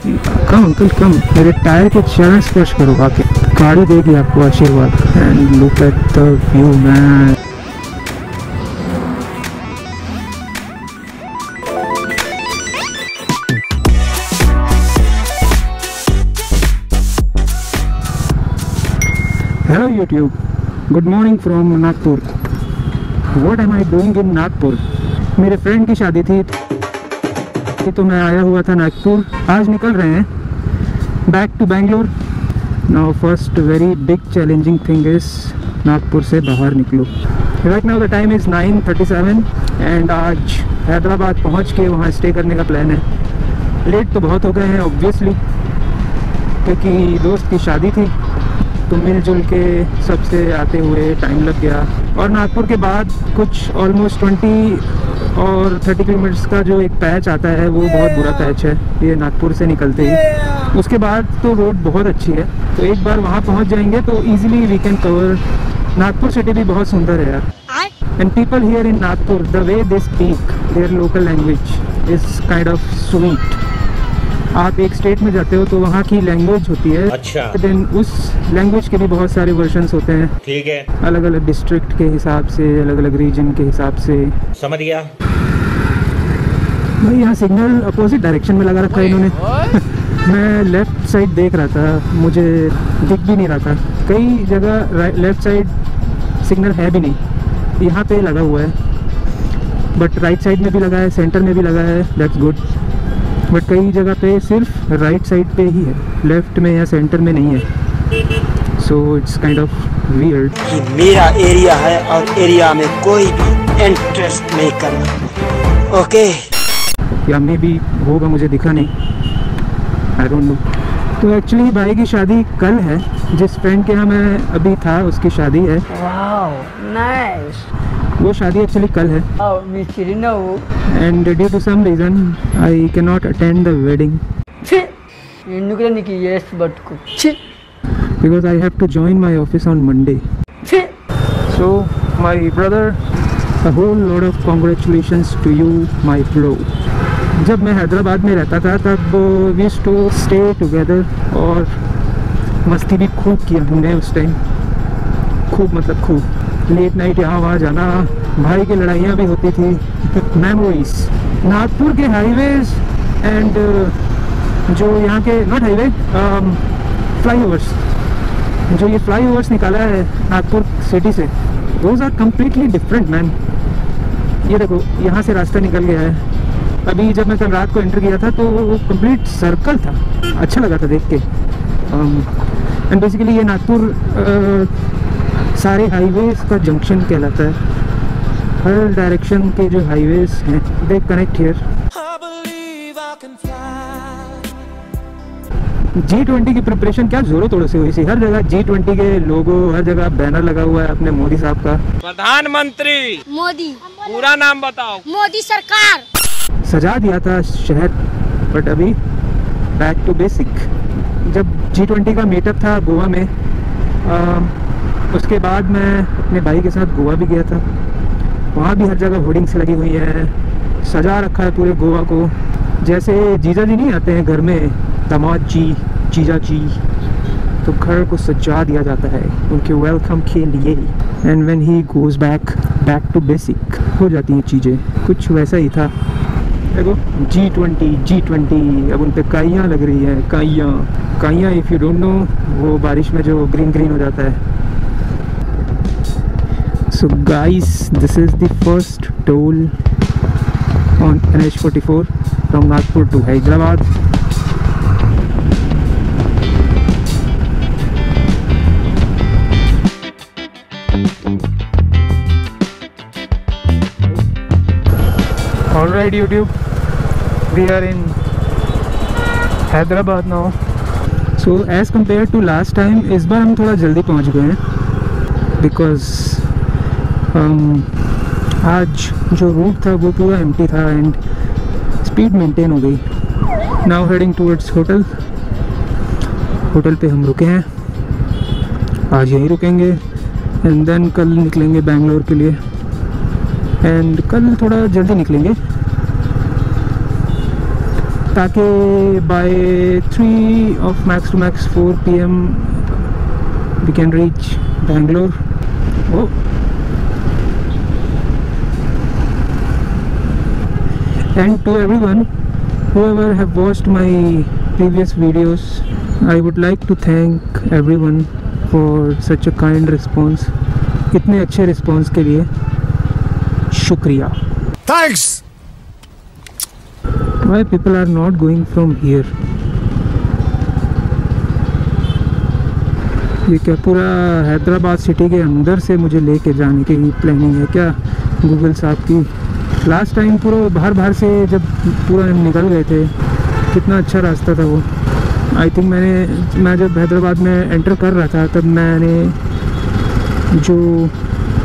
कम uncle कम, मेरे tyre के चरण स्पर्श करो आके, गाड़ी देगी आपको आशीर्वाद। And look at the view man. Hello YouTube, good morning from Nagpur. What am I doing in Nagpur? मेरे फ्रेंड की शादी थी तो मैं आया हुआ था नागपुर। आज निकल रहे हैं back to Bangalore. Now first very big challenging thing is Nagpur से बाहर निकलो। Right now the time is 9:37 and आज हैदराबाद पहुंच के वहां स्टे करने का प्लान है। लेट तो बहुत हो गए हैं ऑब्वियसली, क्योंकि दोस्त की शादी थी तो मिलजुल के सबसे आते हुए टाइम लग गया। और नागपुर के बाद कुछ ऑलमोस्ट 20 और 30 किलोमीटर्स का जो एक पैच आता है वो बहुत बुरा पैच है ये नागपुर से निकलते ही। उसके बाद तो रोड बहुत अच्छी है, तो एक बार वहाँ पहुँच जाएंगे तो easily we can cover. Nagpur city भी बहुत सुंदर है यार। And people here in Nagpur, the way they speak their local language is kind of sweet. आप एक स्टेट में जाते हो तो वहाँ की लैंग्वेज होती है, अच्छा, देन उस लैंग्वेज के भी बहुत सारे वर्जन्स होते हैं, ठीक है, अलग अलग डिस्ट्रिक्ट के हिसाब से, अलग अलग रीजन के हिसाब से। समझ गया भाई। यहाँ सिग्नल अपोजिट डायरेक्शन में लगा रखा है इन्होंने। मैं लेफ़्ट साइड देख रहा था, मुझे दिख भी नहीं रहा था। कई जगह लेफ़्ट साइड सिग्नल है भी नहीं, यहाँ पे लगा हुआ है, बट राइट साइड में भी लगा है, सेंटर में भी लगा है, दैट्स गुड। बट कई जगह पे सिर्फ राइट साइड पे ही है, लेफ्ट में या सेंटर में नहीं है। So it's kind of weird. मेरा एरिया है और एरिया में कोई भी इंटरेस्ट नहीं करना, ओके? या मे भी होगा, मुझे दिखा नहीं, आई डोंट नो। तो एक्चुअली भाई की शादी कल है। जिस फ्रेंड के यहाँ मैं अभी था उसकी शादी है। Wow nice. वो शादी एक्चुअली कल है and due to some reason I can not attend the wedding because I have to join my office on Monday. So my brother, a whole lot of congratulations to you my bro। जब मैं हैदराबाद में रहता था तब we used to stay together और मस्ती भी खूब किया हमने उस टाइम, खूब मतलब खूब। लेट नाइट यहाँ वहाँ जाना, भाई की लड़ाइयाँ भी होती थी। मेमोरीज, नागपुर के हाईवेज एंड जो यहाँ के नॉट हाईवे, फ्लाईओवर्स, जो ये फ्लाईओवर्स निकाला है नागपुर सिटी से, those are completely different man. ये देखो यहाँ से रास्ता निकल गया है। अभी जब मैं कल रात को एंटर किया था तो वो कंप्लीट सर्कल था, अच्छा लगा था देख के। एंड बेसिकली ये नागपुर सारे हाईवेज का जंक्शन कहलाता है। हर डायरेक्शन के जो हाईवेज हैं दे कनेक्ट हियर। G20 की प्रिपरेशन क्या जोरों तोड़ों से हुई थी। हर जगह G20 के लोगो, हर जगह बैनर लगा हुआ है अपने मोदी साहब का। प्रधानमंत्री मोदी, पूरा नाम बताओ। मोदी सरकार। सजा दिया था शहर, बट अभी बैक टू बेसिक। जब G20 का मीटअप था गोवा में, उसके बाद मैं अपने भाई के साथ गोवा भी गया था। वहाँ भी हर जगह होर्डिंग्स लगी हुई है, सजा रखा है पूरे गोवा को। जैसे जीजा जी नहीं आते हैं घर में, दामाद जी, जीजा जी, तो घर को सजा दिया जाता है उनके वेलकम के लिए। And when he goes back to basic हो जाती हैं चीज़ें। कुछ वैसा ही था। देखो G20 अब उन पे काइयाँ लग रही है। काइयाँ इफ़ यू डोंट नो, वो बारिश में जो ग्रीन हो जाता है। So guys, this is the first toll on NH44 from Nagpur to Hyderabad। Alright YouTube, we are in Hyderabad now। So as compared to last time, इस बार हम थोड़ा जल्दी पहुंच गए हैं because आज जो रूट था वो पूरा एम्प्टी था एंड स्पीड मेंटेन हो गई। नाउ हेडिंग टूवर्ड्स होटल पे हम रुके हैं, आज यहीं रुकेंगे एंड देन कल निकलेंगे बेंगलोर के लिए। एंड कल थोड़ा जल्दी निकलेंगे ताकि by 3 of max to max 4 PM we can reach Bangalore. Oh. And to everyone whoever have watched my previous videos, I would like to thank everyone for such a kind response. इतने अच्छे response के लिए शुक्रिया. Thanks. Why people are not going from here? ये क्या पूरा Hyderabad city के अंदर से मुझे लेके जाने की प्लानिंग है क्या गूगल साहब की? लास्ट टाइम पूरा बाहर से जब पूरा निकल गए थे, कितना अच्छा रास्ता था वो. आई थिंक मैं जब हैदराबाद में एंटर कर रहा था तब मैंने जो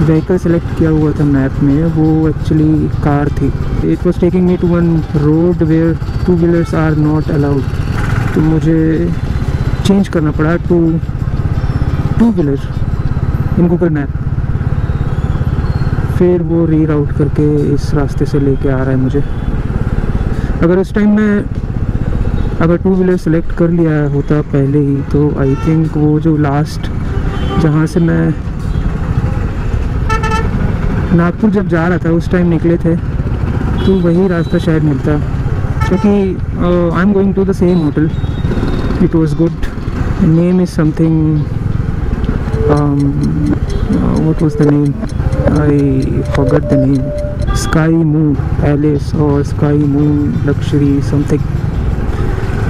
व्हीकल सेलेक्ट किया हुआ था मैप में वो एक्चुअली कार थी. It was taking me to one road where 2 wheelers are not allowed. तो मुझे चेंज करना पड़ा to 2 wheeler in Google map. फिर वो रीराउट करके इस रास्ते से लेके आ रहा है मुझे. अगर उस टाइम मैं अगर 2 व्हीलर सेलेक्ट कर लिया होता पहले ही तो आई थिंक वो जो लास्ट जहाँ से मैं नागपुर जब जा रहा था उस टाइम निकले थे तो वही रास्ता शायद मिलता. क्योंकि I am going to the same hotel. It was good. Name is something what was the name? I forgot the name. Sky Moon Palace or Sky Moon Luxury something.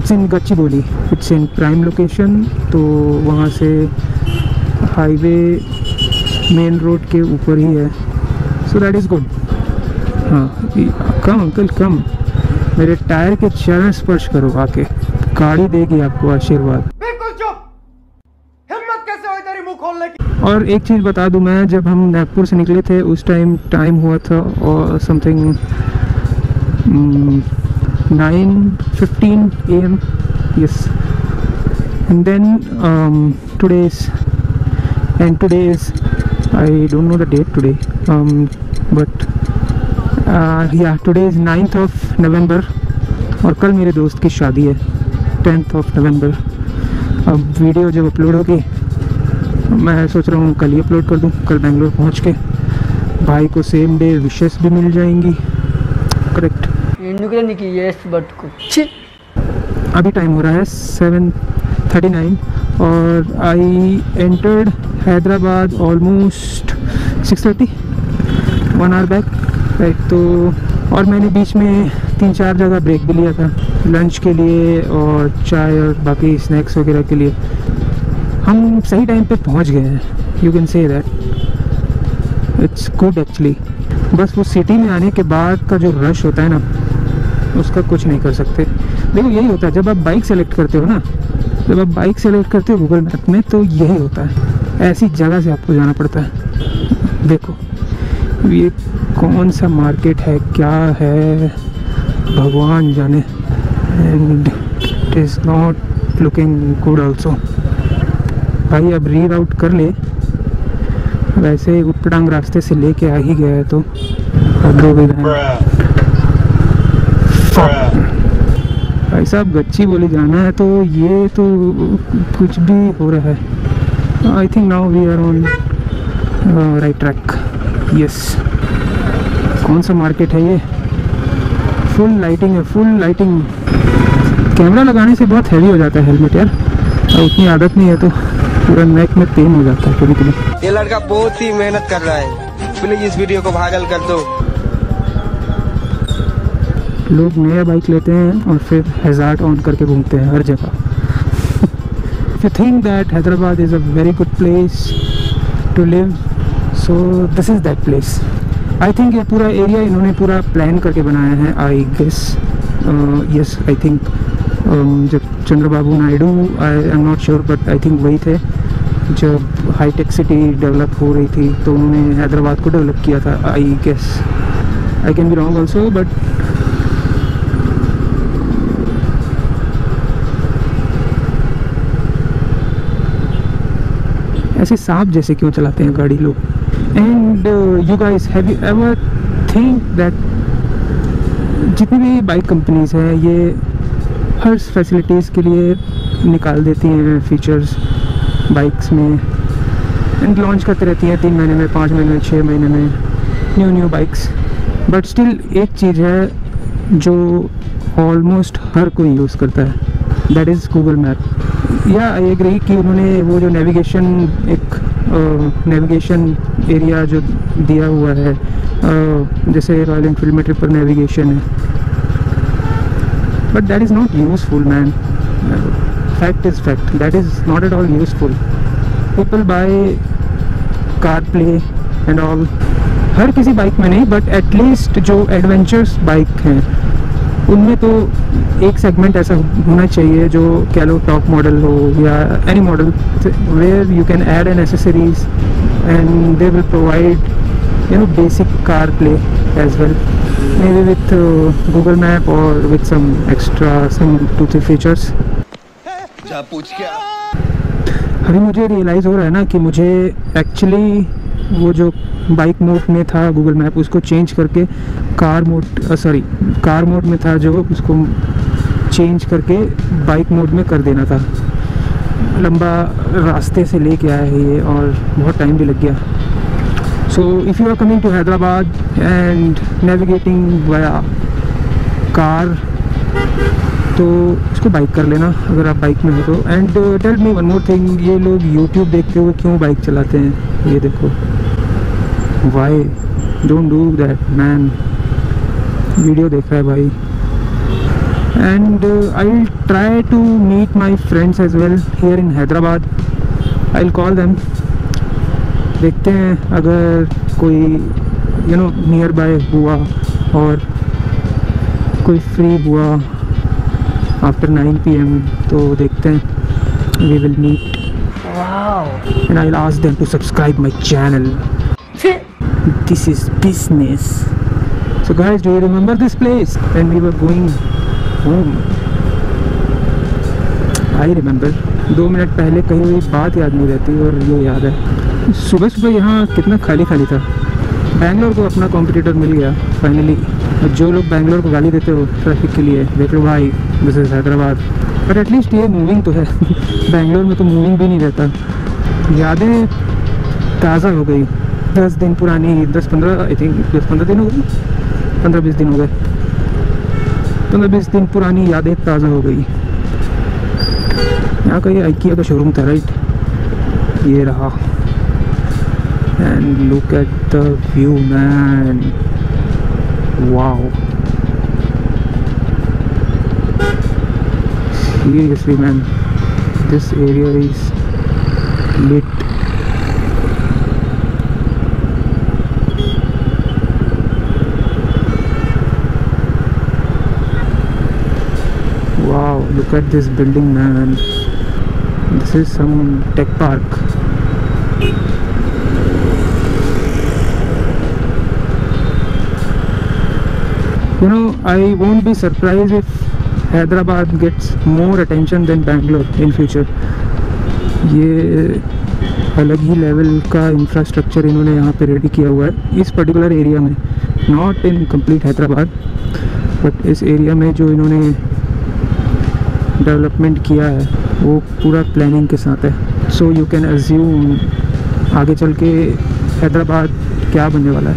It's in Gachibowli. It's in prime location. तो वहाँ से highway main road के ऊपर ही है. So that is good. हाँ, कम uncle कम. मेरे tyre के चरण स्पर्श करो आके. गाड़ी देगी आपको आशीर्वाद. और एक चीज़ बता दूं, मैं जब हम नागपुर से निकले थे उस टाइम हुआ था और something 9:15 AM. Yes. And then today is I don't know the date today but yeah today is 9th of November और कल मेरे दोस्त की शादी है 10th of November. अब वीडियो जब अपलोड होगी मैं सोच रहा हूँ कल ही अपलोड कर दूँ. कल बेंगलोर पहुँच के भाई को सेम डे विशेस भी मिल जाएंगी. करेक्ट. अभी टाइम हो रहा है 7:39 और I entered Hyderabad almost 6:30 1 hour back. Right. तो और मैंने बीच में 3-4 जगह ब्रेक भी लिया था लंच के लिए और चाय और बाकी स्नैक्स वगैरह के लिए. हम सही टाइम पे पहुंच गए हैं. You can say that. It's good actually. बस वो सिटी में आने के बाद का जो रश होता है ना उसका कुछ नहीं कर सकते. देखो यही होता है जब आप बाइक सेलेक्ट करते हो ना, जब आप बाइक सेलेक्ट करते हो गूगल मैप में तो यही होता है. ऐसी जगह से आपको जाना पड़ता है. देखो ये कौन सा मार्केट है क्या है भगवान जाने. And it is not looking good also. भाई अब रीराउट कर ले. वैसे उटपटांग रास्ते से लेके आ ही गया है तो भाई साहब गच्चीबोली जाना है तो ये तो कुछ भी हो रहा है. I think now we are on right track. Yes. कौन सा मार्केट है ये? फुल लाइटिंग है. Full lighting. कैमरा लगाने से बहुत हैवी हो जाता है हेलमेट यार. और उतनी आदत नहीं है तो पूरा नेक में पेन हो जाता है कभी. ये लड़का बहुत ही मेहनत कर रहा है. प्लीज इस वीडियो को वायरल कर दो. लोग नया बाइक लेते हैं और फिर हैजार्ड ऑन करके घूमते हैं हर जगह. If you think that Hyderabad is a very good place to live so this is that place. I think ये पूरा एरिया इन्होंने पूरा प्लान करके बनाया है. I guess yes I think जब Chandrababu Naidu I am not sure but I think वही थे जब हाईटेक सिटी डेवलप हो रही थी तो उन्होंने हैदराबाद को डेवलप किया था. I guess I can be wrong also but ऐसे सांप जैसे क्यों चलाते हैं गाड़ी लोग. And you guys have you ever think that जितनी भी बाइक कंपनीज हैं ये हर फैसिलिटीज़ के लिए निकाल देती हैं फीचर्स बाइक्स में, एंड लॉन्च करते रहती हैं 3 महीने में, 5 महीने में, 6 महीने में न्यू बाइक्स। बट स्टिल एक चीज़ है जो ऑलमोस्ट हर कोई यूज़ करता है, दैट इज़ गूगल मैप। या आई एग्री कि उन्होंने वो जो नेविगेशन एरिया जो दिया हुआ है, जैसे रॉयल एनफील्ड में ट्रिपल नेविगेशन है, but that is not useful man. Fact is fact, that is not at all useful. People by car play and all, हर किसी बाइक में नहीं बट एटलीस्ट जो एडवेंचर्स बाइक हैं उनमें तो एक सेगमेंट ऐसा होना चाहिए जो कह लो टॉप मॉडल हो या any model, where you can add an accessories and they will provide basic car play as well, maybe with Google Map or with some extra 2-3 features। अभी मुझे रियलाइज़ हो रहा है ना कि मुझे एक्चुअली वो जो बाइक मोड में था गूगल मैप उसको चेंज करके कार मोड में था जो, उसको चेंज करके बाइक मोड में कर देना था। लंबा रास्ते से लेके आया है ये और बहुत टाइम भी लग गया। So if you are coming to Hyderabad and navigating via car, तो इसको बाइक कर लेना अगर आप बाइक में हो तो। And tell me one more thing, ये लोग YouTube देखते हुए क्यों बाइक चलाते हैं? ये देखो, why don't do that man. Video देख रहा है भाई। And I will try to meet my friends as well here in Hyderabad. I will call them, देखते हैं अगर कोई नियर बाय हुआ और कोई फ्री हुआ आफ्टर 9 PM तो देखते हैं, we will meet and I will ask them to subscribe my channel. This is business. So guys, do you remember this place when we were going home? I remember. 2 minute पहले कही हुई बात याद नहीं रहती और ये याद है। सुबह सुबह यहाँ कितना खाली था। बैंगलोर को अपना कॉम्पिटिटर मिल गया फाइनली। जो लोग बैंगलोर को गाली देते हो ट्रैफिक के लिए, देख लो भाई, this is Hyderabad. But at least ये मूविंग तो है। बैंगलोर में तो मूविंग भी नहीं रहता। यादें ताज़ा हो गई। 10 दिन पुरानी, 10-15 आई थिंक 10-15 दिन हो गए, 15-20 दिन हो गए। 15-20 दिन पुरानी यादें ताज़ा हो गई। यहाँ का ये आइकिया का शोरूम था, राइट? ये रहा। And look at the view, man. Wow. Seriously, man, this area is lit. Wow, look at this building, man. This is some tech park. You know, I won't be surprised if Hyderabad gets more attention than Bangalore in future. ये अलग ही level का infrastructure इन्होंने यहाँ पे ready किया हुआ है इस पर्टिकुलर एरिया में, not in complete Hyderabad, but इस एरिया में जो इन्होंने डेवलपमेंट किया है वो पूरा प्लानिंग के साथ है। सो यू कैन अज्यूम आगे चल के हैदराबाद क्या बनने वाला है।